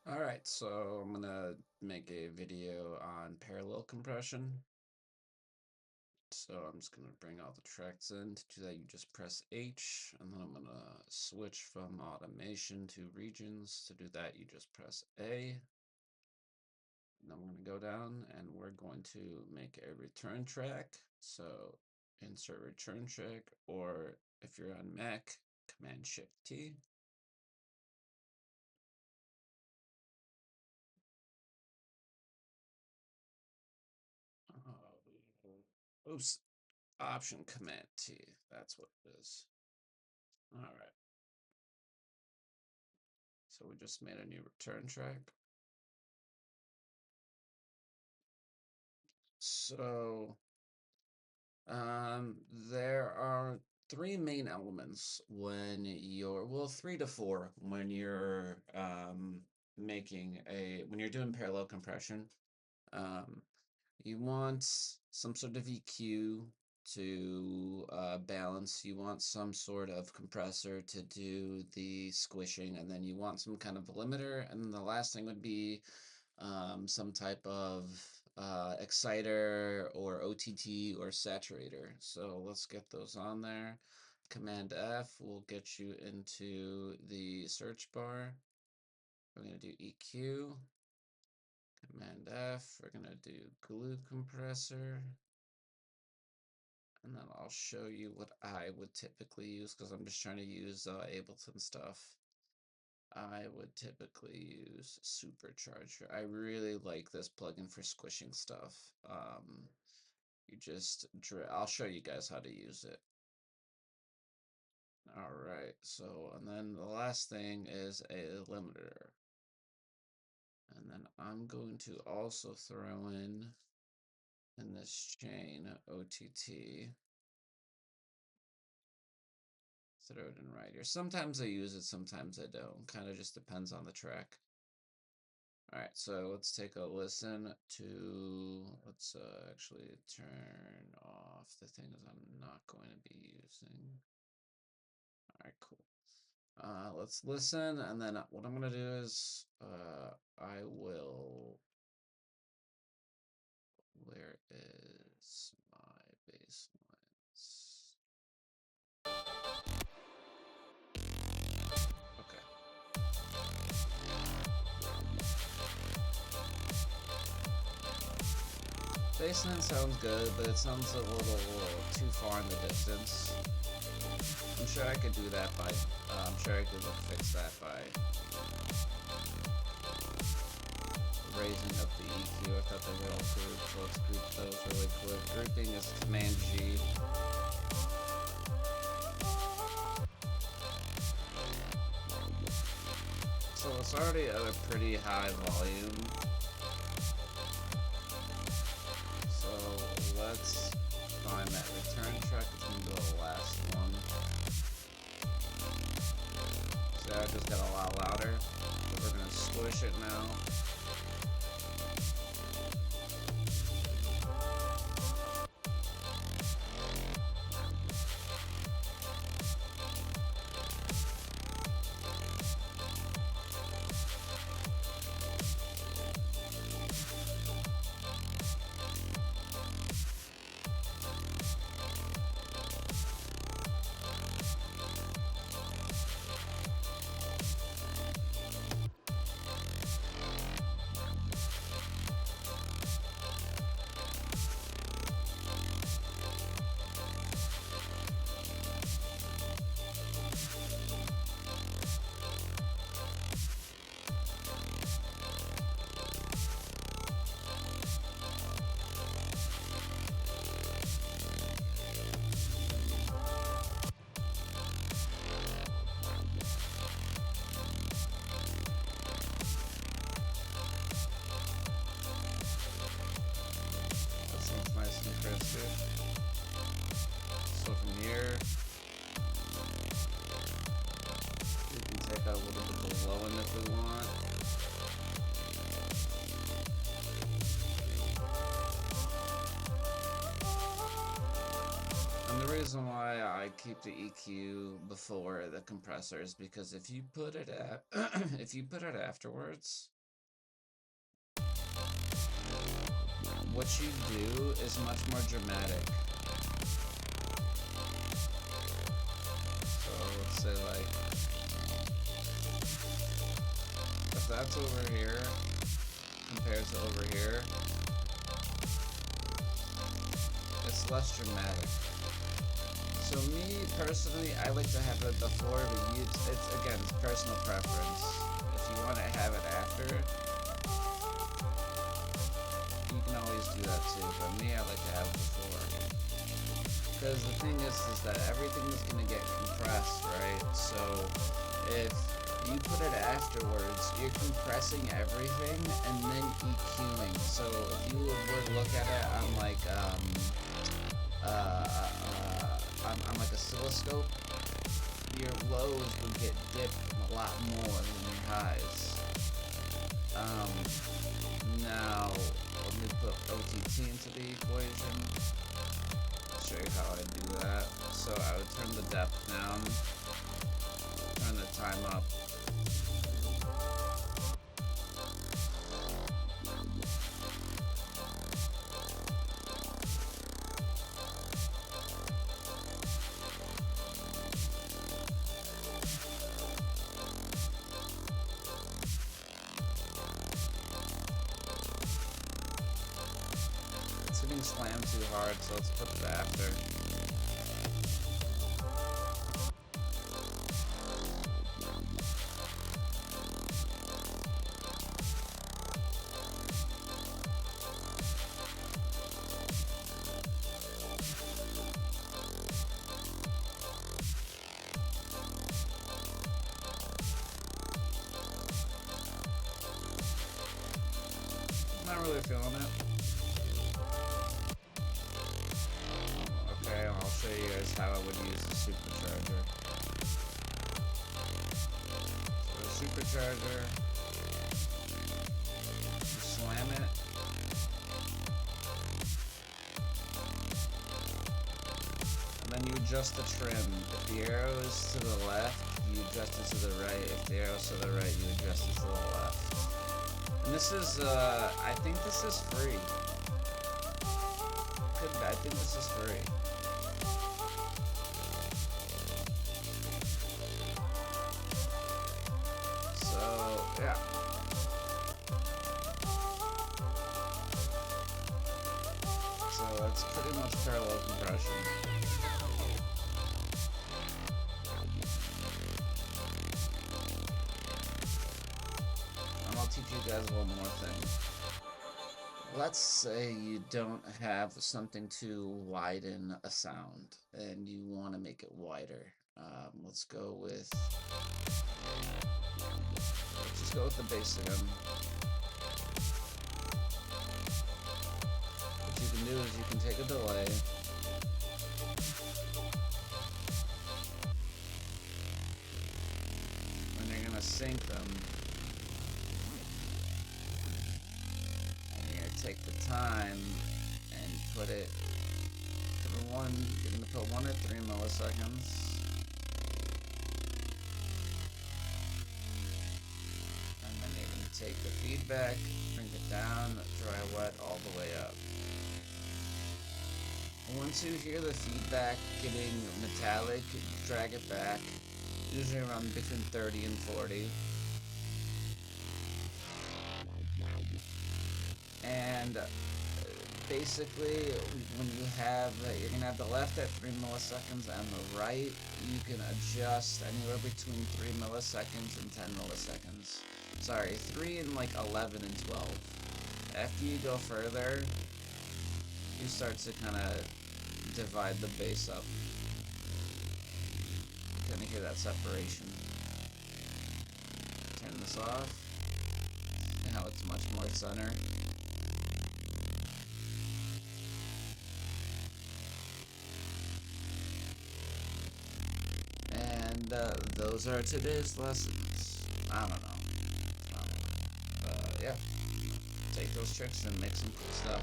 All right, so I'm gonna make a video on parallel compression. So I'm just gonna bring all the tracks in. To do that, you just press H, and then I'm gonna switch from automation to regions. To do that, you just press A. And I'm gonna go down, and we're going to make a return track. So insert return track, or if you're on Mac, Command Shift T. Oops. Option Command T. That's what it is. All right. So we just made a new return track. So there are three main elements when you're, well, three to four when you're when you're doing parallel compression. Um, You want some sort of EQ to balance. You want some sort of compressor to do the squishing, and then you want some kind of limiter. And then the last thing would be some type of exciter or OTT or saturator. So let's get those on there. Command F will get you into the search bar. We're going to do EQ. Command F, we're gonna do glue compressor, and then I'll show you what I would typically use because I'm just trying to use Ableton stuff. I would typically use Supercharger. I really like this plugin for squishing stuff. I'll show you guys how to use it. All right, so, and then the last thing is a limiter. And then I'm going to also throw in this chain OTT. Throw it in right here. Sometimes I use it, sometimes I don't. Kind of just depends on the track. All right, so let's take a listen to, let's actually turn off the things I'm not going to be using. All right, cool. Let's listen, and then what I'm gonna do is I will, where is my bass lines? Okay. Bassline sounds good, but it sounds a little too far in the distance. I'm sure I could do that by, I'm sure I could fix that by raising up the EQ. I thought they were all grouped, so let's group those really quick. Grouping is Command G. So it's already at a pretty high volume. So let's find that return track. It's gonna be the last one. So I just got a lot louder. So we're gonna squish it now. That sounds nice and crispy. So from here, we can take out a little bit of the low end if we want. And the reason why I keep the EQ before the compressor is because if you put it at if you put it afterwards, what you do is much more dramatic. So let's say like, if that's over here compared to over here, it's less dramatic. So me personally, I like to have it before, but it's again, it's personal preference. If you want to have it after, you can always do that too, but me, I like to have it before. Because the thing is that everything is going to get compressed, right? So if you put it afterwards, you're compressing everything and then EQing. So if you would look at it on like on like oscilloscope, your lows would get dipped a lot more than your highs. Now let me put OTT into the equation. I'll show you how I do that. So I would turn the depth down, turn the time up. It's getting slammed too hard, so let's put it after. Not really feeling it. Okay, I'll show you guys how I would use the supercharger. So the supercharger, you slam it. And then you adjust the trim. If the arrow is to the left, you adjust it to the right. If the arrow's to the right, you adjust it to the left. And this is, I think this is free. I think this is free. So, yeah. So that's pretty much parallel compression. And I'll teach you guys one more thing. Let's say you don't have something to widen a sound and you want to make it wider. Let's just go with the bass again. What you can do is you can take a delay, and you're gonna sync them. Take the time and put it to the one. You're going to put 1 or 3 milliseconds, and then you're going to take the feedback, bring it down, dry wet all the way up. Once you hear the feedback getting metallic, drag it back, usually around between 30 and 40. And basically, when you have, you're going to have the left at 3 milliseconds and the right, you can adjust anywhere between 3 milliseconds and 10 milliseconds. Sorry, 3 and like 11 and 12. After you go further, you start to kind of divide the bass up. You kind of hear that separation. Turn this off. Now it's much more center. And those are today's lessons. I don't know. Yeah. Take those tricks and make some cool stuff.